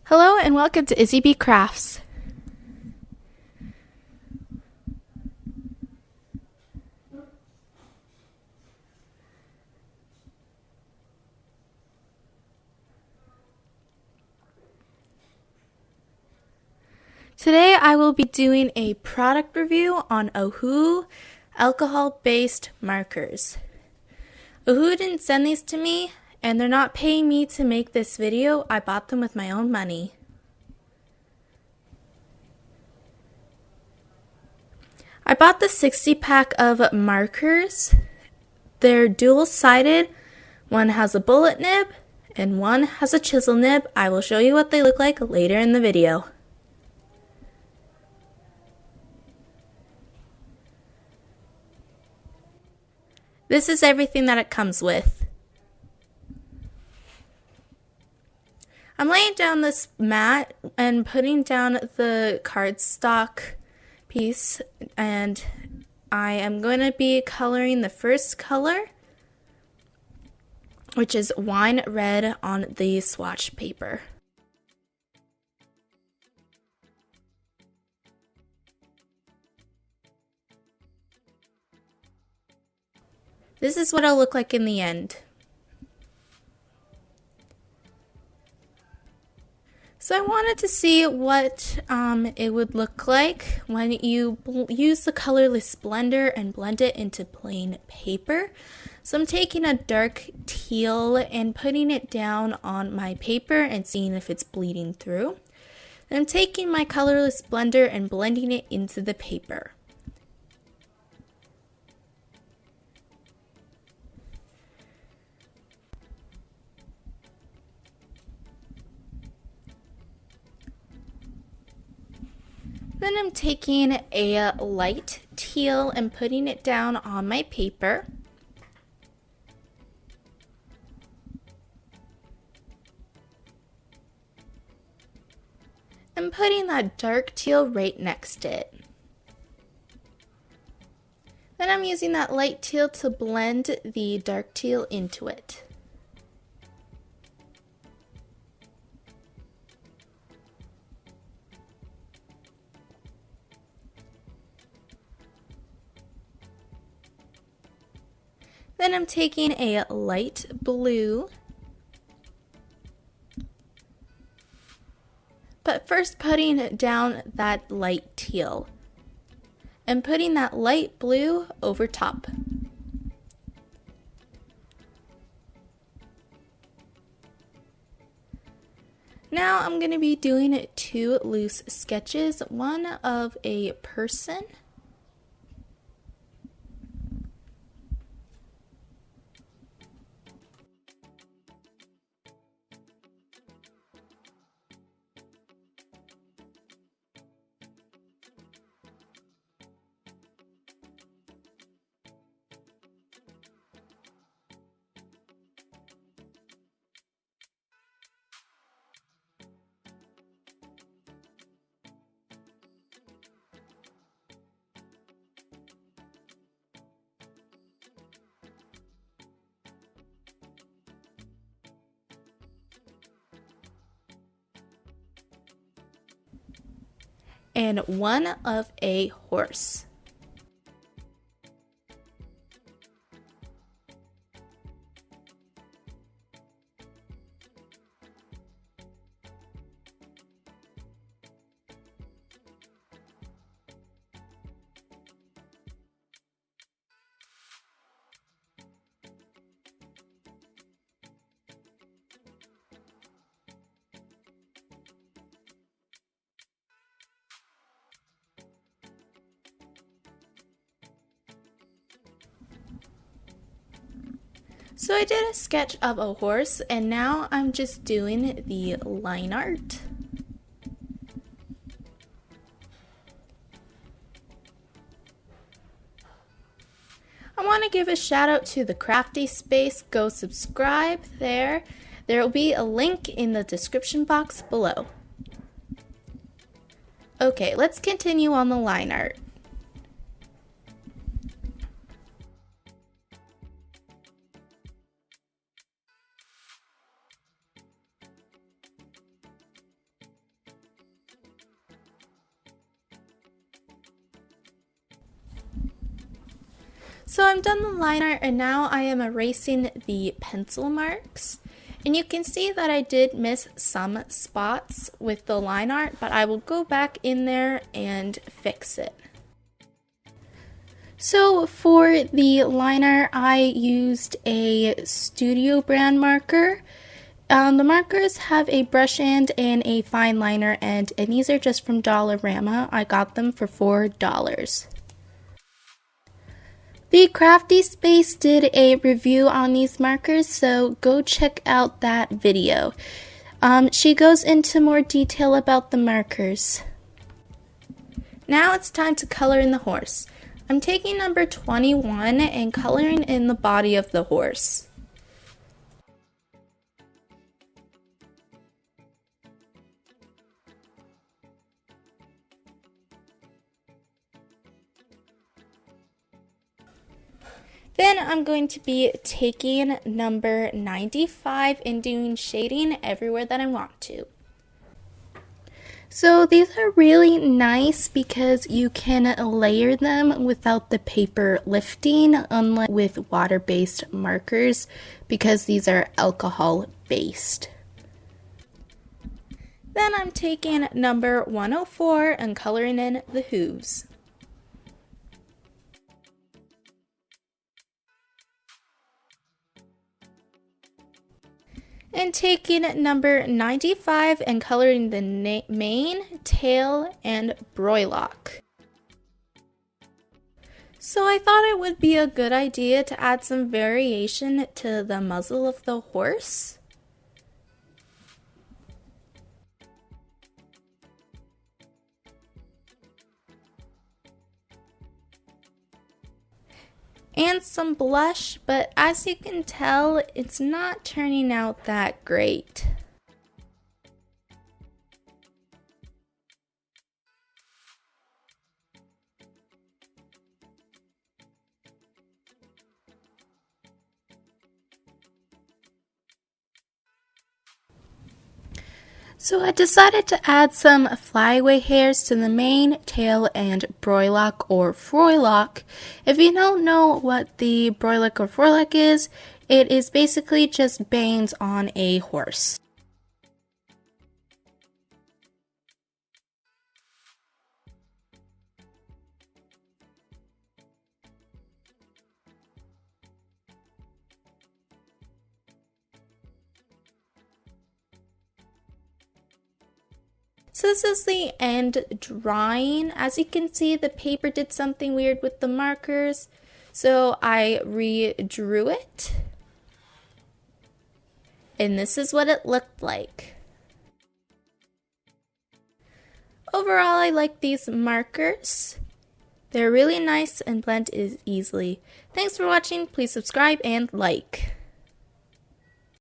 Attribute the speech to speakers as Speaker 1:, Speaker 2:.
Speaker 1: Hello and welcome to Izzy B Crafts. Today I will be doing a product review on ohuhu alcohol-based markers. Ohuhu didn't send these to me and they're not paying me to make this video. I bought them with my own money. I bought the 60 pack of markers. They're dual-sided. One has a bullet nib and one has a chisel nib. I will show you what they look like later in the video. This is everything that it comes with. I'm laying down this mat and putting down the cardstock piece, and I am going to be coloring the first color, which is wine red, on the swatch paper. This is what it'll look like in the end. So I wanted to see what it would look like when you use the colorless blender and blend it into plain paper. So I'm taking a dark teal and putting it down on my paper and seeing if it's bleeding through. Then I'm taking my colorless blender and blending it into the paper. Then I'm taking a light teal and putting it down on my paper. And putting that dark teal right next to it. Then I'm using that light teal to blend the dark teal into it. Then I'm taking a light blue, but first putting down that light teal and putting that light blue over top. Now I'm going to be doing two loose sketches, one of a person and one of a horse. So I did a sketch of a horse, and now I'm just doing the line art. I want to give a shout out to the Crafty Space. Go subscribe there. There will be a link in the description box below. Okay, let's continue on the line art. So I'm done the line art and now I am erasing the pencil marks. And you can see that I did miss some spots with the line art, but I will go back in there and fix it. So for the line art, I used a Studio brand marker. The markers have a brush end and a fine liner end, and these are just from Dollarama. I got them for $4. The Crafty Space did a review on these markers, so go check out that video. She goes into more detail about the markers. Now it's time to color in the horse. I'm taking number 21 and coloring in the body of the horse. Then I'm going to be taking number 95 and doing shading everywhere that I want to. So these are really nice because you can layer them without the paper lifting, unlike with water-based markers, because these are alcohol-based. Then I'm taking number 104 and coloring in the hooves. And taking number 95 and coloring the mane, tail, and broylock. So I thought it would be a good idea to add some variation to the muzzle of the horse. And some blush, but as you can tell, it's not turning out that great. So I decided to add some flyaway hairs to the mane, tail, and broylock or froylock. If you don't know what the broylock or froylock is, it is basically just bangs on a horse. So this is the end drawing. As you can see, the paper did something weird with the markers, so I redrew it. And this is what it looked like. Overall, I like these markers. They're really nice and blend easily. Thanks for watching. Please subscribe and like.